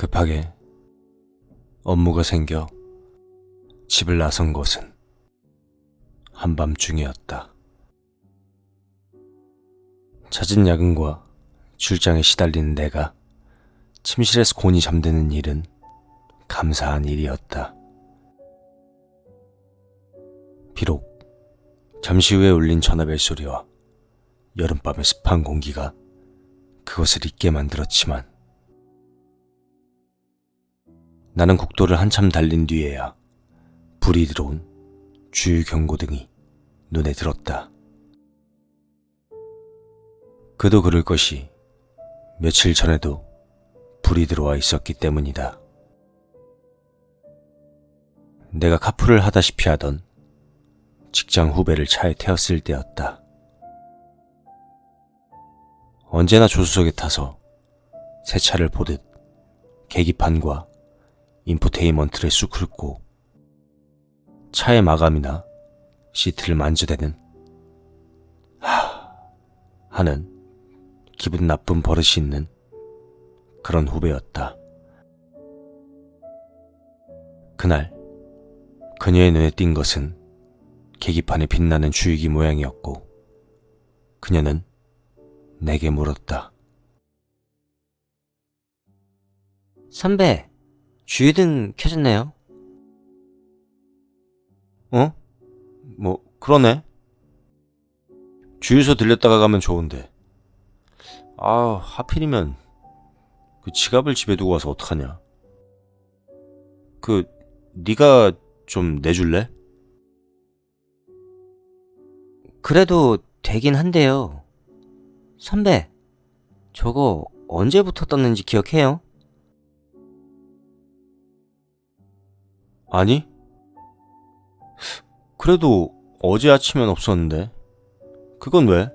급하게 업무가 생겨 집을 나선 것은 한밤중이었다. 잦은 야근과 출장에 시달리는 내가 침실에서 곤히 잠드는 일은 감사한 일이었다. 비록 잠시 후에 울린 전화벨 소리와 여름밤의 습한 공기가 그것을 잊게 만들었지만 나는 국도를 한참 달린 뒤에야 불이 들어온 주유 경고등이 눈에 들었다. 그도 그럴 것이 며칠 전에도 불이 들어와 있었기 때문이다. 내가 카풀을 하다시피 하던 직장 후배를 차에 태웠을 때였다. 언제나 조수석에 타서 새 차를 보듯 계기판과 인포테인먼트를 쑥 훑고 차의 마감이나 시트를 만져대는 하는 기분 나쁜 버릇이 있는 그런 후배였다. 그날 그녀의 눈에 띈 것은 계기판에 빛나는 주유기 모양이었고 그녀는 내게 물었다. 선배, 주유등 켜졌네요. 어? 그러네. 주유소 들렸다가 가면 좋은데. 하필이면 그 지갑을 집에 두고 와서 어떡하냐. 네가 좀 내줄래? 그래도 되긴 한데요. 선배, 저거 언제부터 떴는지 기억해요? 아니? 그래도 어제 아침엔 없었는데. 그건 왜?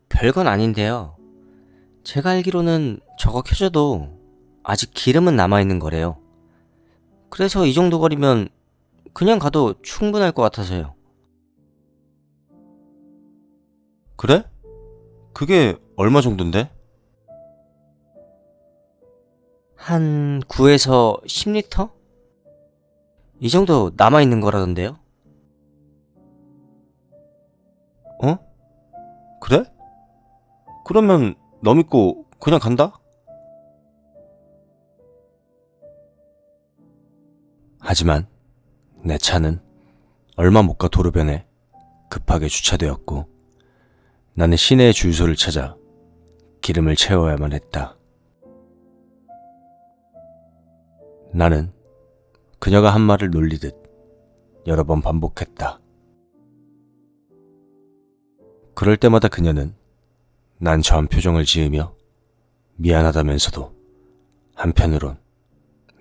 별건 아닌데요. 제가 알기로는 저거 켜져도 아직 기름은 남아있는 거래요. 그래서 이 정도 거리면 그냥 가도 충분할 것 같아서요. 그래? 그게 얼마 정도인데? 한 9에서 10리터? 이 정도 남아있는 거라던데요. 그래? 그러면 너 믿고 그냥 간다? 하지만 내 차는 얼마 못 가 도로변에 급하게 주차되었고 나는 시내의 주유소를 찾아 기름을 채워야만 했다. 나는 그녀가 한 말을 놀리듯 여러 번 반복했다. 그럴 때마다 그녀는 난처한 표정을 지으며 미안하다면서도 한편으론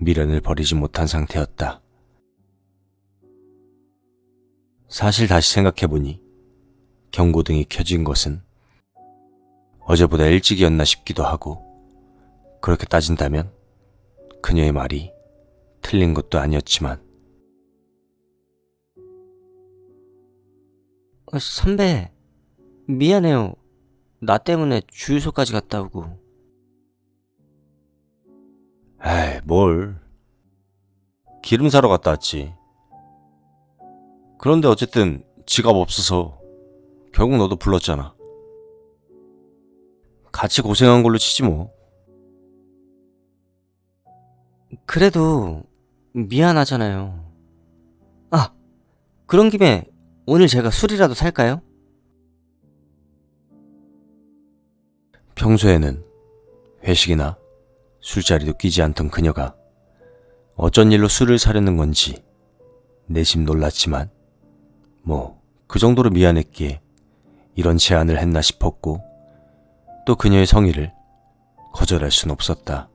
미련을 버리지 못한 상태였다. 사실 다시 생각해보니 경고등이 켜진 것은 어제보다 일찍이었나 싶기도 하고 그렇게 따진다면 그녀의 말이 틀린 것도 아니었지만 선배, 미안해요. 나 때문에 주유소까지 갔다 오고. 뭘. 기름 사러 갔다 왔지. 그런데 어쨌든 지갑 없어서 결국 너도 불렀잖아. 같이 고생한 걸로 치지 뭐. 그래도 미안하잖아요. 그런 김에 오늘 제가 술이라도 살까요? 평소에는 회식이나 술자리도 끼지 않던 그녀가 어쩐 일로 술을 사려는 건지 내심 놀랐지만 그 정도로 미안했기에 이런 제안을 했나 싶었고 또 그녀의 성의를 거절할 순 없었다.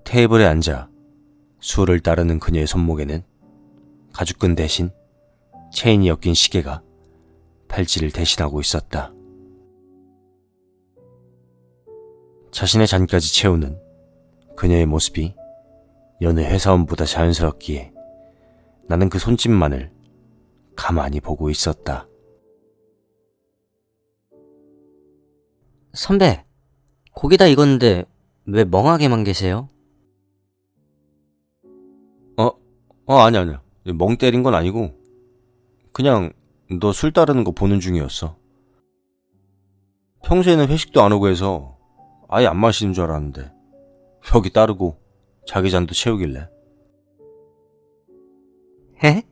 테이블에 앉아 술을 따르는 그녀의 손목에는 가죽끈 대신 체인이 엮인 시계가 팔찌를 대신하고 있었다. 자신의 잔까지 채우는 그녀의 모습이 여느 회사원보다 자연스럽기에 나는 그 손짓만을 가만히 보고 있었다. 선배, 고기 다 익었는데 왜 멍하게만 계세요? 아니야. 멍 때린 건 아니고, 그냥 너 술 따르는 거 보는 중이었어. 평소에는 회식도 안 오고 해서 아예 안 마시는 줄 알았는데, 여기 따르고 자기 잔도 채우길래. 헤?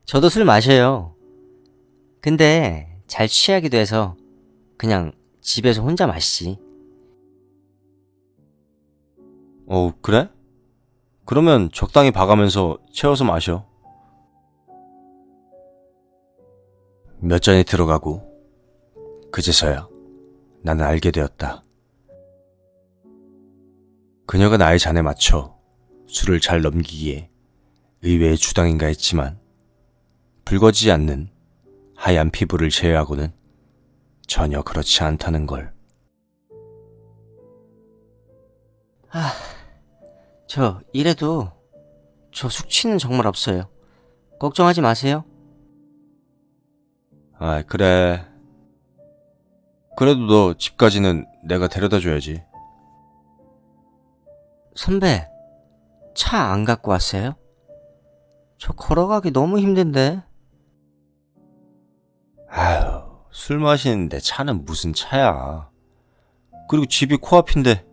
저도 술 마셔요. 근데 잘 취하기도 해서 그냥 집에서 혼자 마시지. 그래? 그러면 적당히 봐가면서 채워서 마셔. 몇 잔이 들어가고, 그제서야 나는 알게 되었다. 그녀가 나의 잔에 맞춰 술을 잘 넘기기에 의외의 주당인가 했지만, 붉어지지 않는 하얀 피부를 제외하고는 전혀 그렇지 않다는 걸. 이래도 저 숙취는 정말 없어요. 걱정하지 마세요. 그래. 그래도 너 집까지는 내가 데려다 줘야지. 선배, 차 안 갖고 왔어요? 저 걸어가기 너무 힘든데. 아휴, 술 마시는데 차는 무슨 차야. 그리고 집이 코앞인데.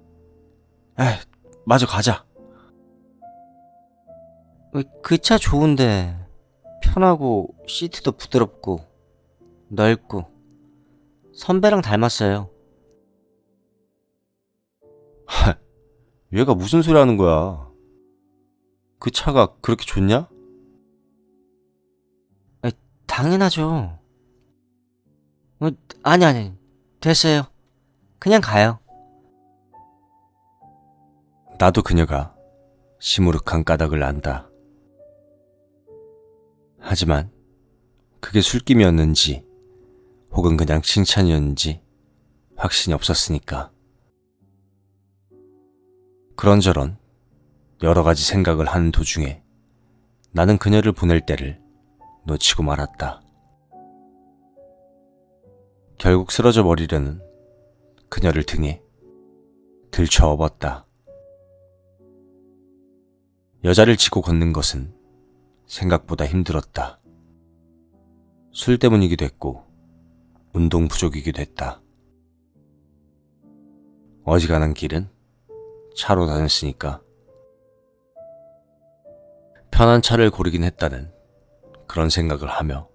마저 가자. 그 차 좋은데 편하고 시트도 부드럽고 넓고 선배랑 닮았어요. 얘가 무슨 소리 하는 거야. 그 차가 그렇게 좋냐? 당연하죠. 아니, 됐어요. 그냥 가요. 나도 그녀가 시무룩한 까닭을 안다. 하지만 그게 술김이었는지 혹은 그냥 칭찬이었는지 확신이 없었으니까. 그런저런 여러 가지 생각을 하는 도중에 나는 그녀를 보낼 때를 놓치고 말았다. 결국 쓰러져 버리려는 그녀를 등에 들쳐 업었다. 여자를 지고 걷는 것은 생각보다 힘들었다. 술 때문이기도 했고 운동 부족이기도 했다. 어지간한 길은 차로 다녔으니까. 편한 차를 고르긴 했다는 그런 생각을 하며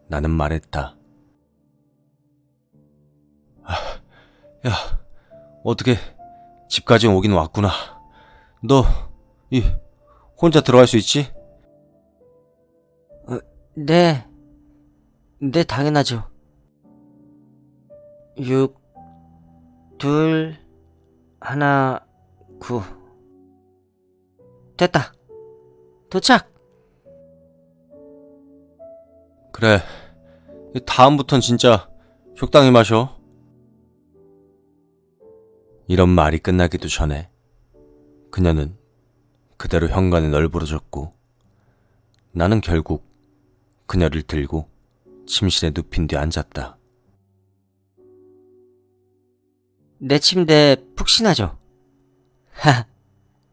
나는 말했다. 야, 어떻게 집까지 오긴 왔구나. 너 혼자 들어갈 수 있지? 네, 당연하죠. 6, 2, 1, 9. 됐다. 도착! 그래, 다음부턴 진짜 적당히 마셔. 이런 말이 끝나기도 전에 그녀는 그대로 현관에 널브러졌고 나는 결국 그녀를 들고 침실에 눕힌 뒤 앉았다. 내 침대 푹신하죠?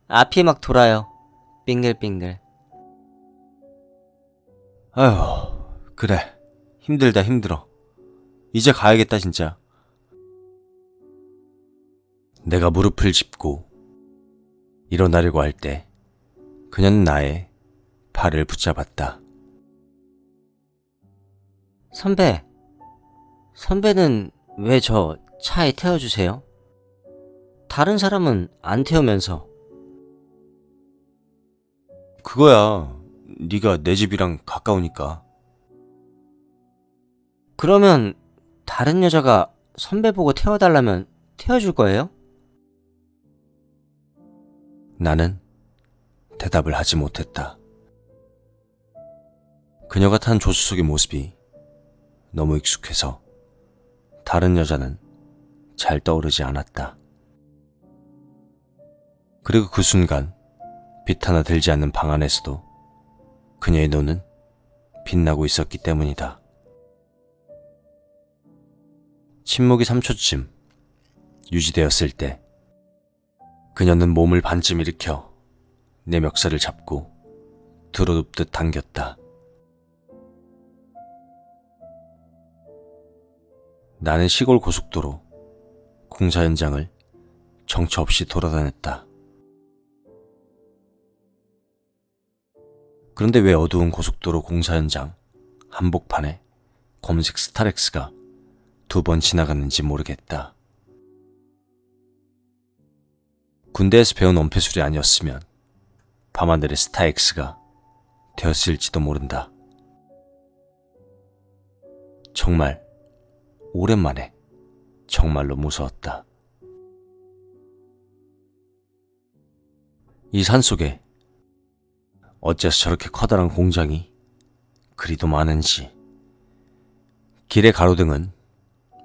앞이 막 돌아요. 빙글빙글. 아휴, 그래. 힘들다 힘들어. 이제 가야겠다 진짜. 내가 무릎을 짚고 일어나려고 할 때 그녀는 나의 팔을 붙잡았다. 선배는 왜 저 차에 태워주세요? 다른 사람은 안 태우면서. 그거야. 네가 내 집이랑 가까우니까. 그러면 다른 여자가 선배 보고 태워달라면 태워줄 거예요? 나는 대답을 하지 못했다. 그녀가 탄 조수석의 모습이 너무 익숙해서 다른 여자는 잘 떠오르지 않았다. 그리고 그 순간 빛 하나 들지 않는 방 안에서도 그녀의 눈은 빛나고 있었기 때문이다. 침묵이 3초쯤 유지되었을 때 그녀는 몸을 반쯤 일으켜 내 멱살을 잡고 들어눕듯 당겼다. 나는 시골 고속도로 공사 현장을 정처 없이 돌아다녔다. 그런데 왜 어두운 고속도로 공사 현장 한복판에 검색 스타렉스가 2번 지나갔는지 모르겠다. 군대에서 배운 엄폐술이 아니었으면 밤하늘의 스타엑스가 되었을지도 모른다. 정말 오랜만에 정말로 무서웠다. 이 산속에 어째서 저렇게 커다란 공장이 그리도 많은지, 길의 가로등은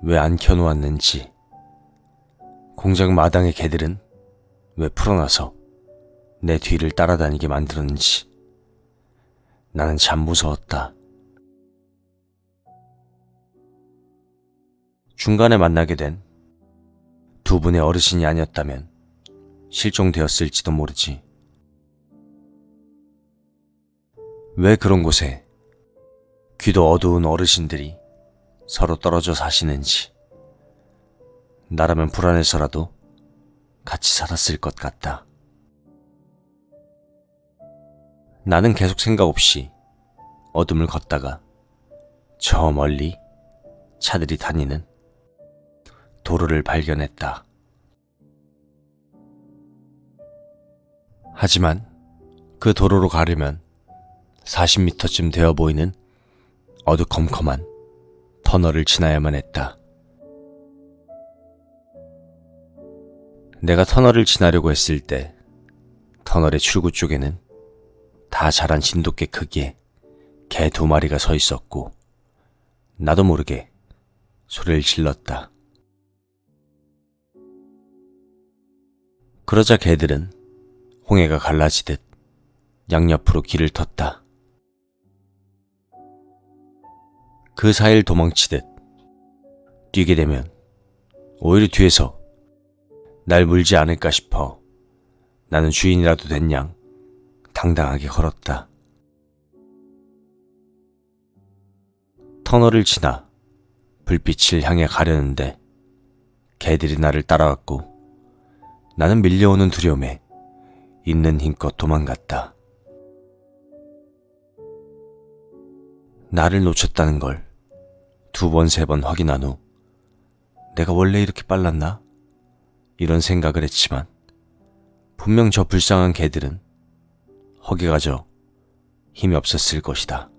왜 안 켜놓았는지, 공장 마당의 개들은 왜 풀어놔서 내 뒤를 따라다니게 만들었는지 나는 참 무서웠다. 중간에 만나게 된 2분의 어르신이 아니었다면 실종되었을지도 모르지. 왜 그런 곳에 귀도 어두운 어르신들이 서로 떨어져 사시는지 나라면 불안해서라도 같이 살았을 것 같다. 나는 계속 생각 없이 어둠을 걷다가 저 멀리 차들이 다니는 도로를 발견했다. 하지만 그 도로로 가려면 40m쯤 되어 보이는 어두컴컴한 터널을 지나야만 했다. 내가 터널을 지나려고 했을 때 터널의 출구 쪽에는 다 자란 진돗개 크기의 개 2마리가 서 있었고 나도 모르게 소리를 질렀다. 그러자 개들은 홍해가 갈라지듯 양옆으로 길을 텄다. 그 사이를 도망치듯 뛰게 되면 오히려 뒤에서 날 물지 않을까 싶어 나는 주인이라도 된 양 당당하게 걸었다. 터널을 지나 불빛을 향해 가려는데 개들이 나를 따라왔고 나는 밀려오는 두려움에 있는 힘껏 도망갔다. 나를 놓쳤다는 걸 2번, 3번 확인한 후 내가 원래 이렇게 빨랐나? 이런 생각을 했지만 분명 저 불쌍한 개들은 허기가 져 힘이 없었을 것이다.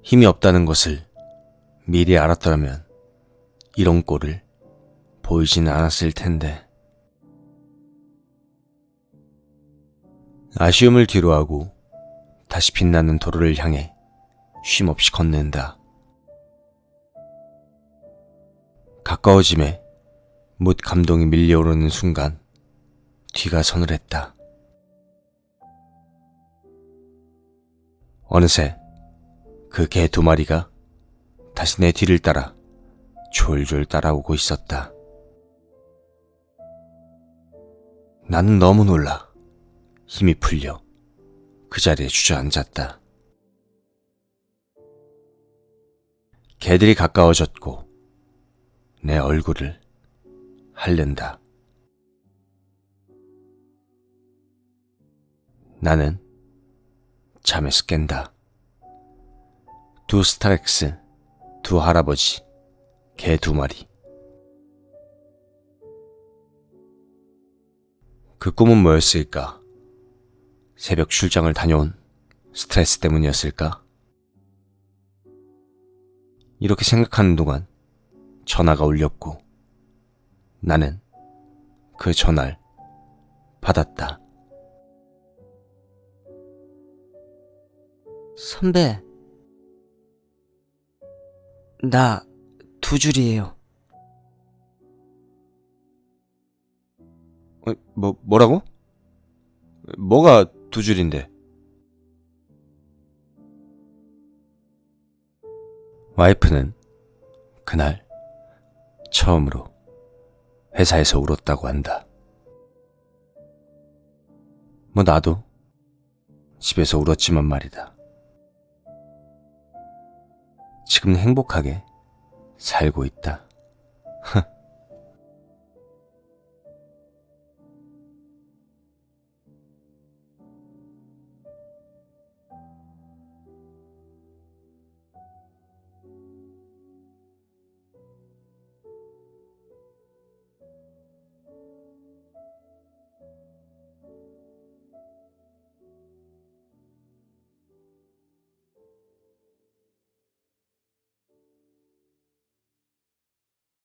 힘이 없다는 것을 미리 알았더라면 이런 꼴을 보이지는 않았을 텐데. 아쉬움을 뒤로하고 다시 빛나는 도로를 향해 쉼없이 걷는다. 가까워짐에 뭇 감동이 밀려오르는 순간 뒤가 서늘했다. 어느새 그 개 2마리가 다시 내 뒤를 따라 졸졸 따라오고 있었다. 나는 너무 놀라 힘이 풀려 그 자리에 주저앉았다. 개들이 가까워졌고 내 얼굴을 핥는다. 나는 잠에서 깬다. 2 스타렉스, 2 할아버지, 개 2마리. 그 꿈은 뭐였을까? 새벽 출장을 다녀온 스트레스 때문이었을까? 이렇게 생각하는 동안 전화가 울렸고 나는 그 전화를 받았다. 선배, 나 2줄이에요. 뭐라고? 뭐가 2줄인데? 와이프는 그날 처음으로 회사에서 울었다고 한다. 뭐 나도 집에서 울었지만 말이다. 지금 행복하게 살고 있다.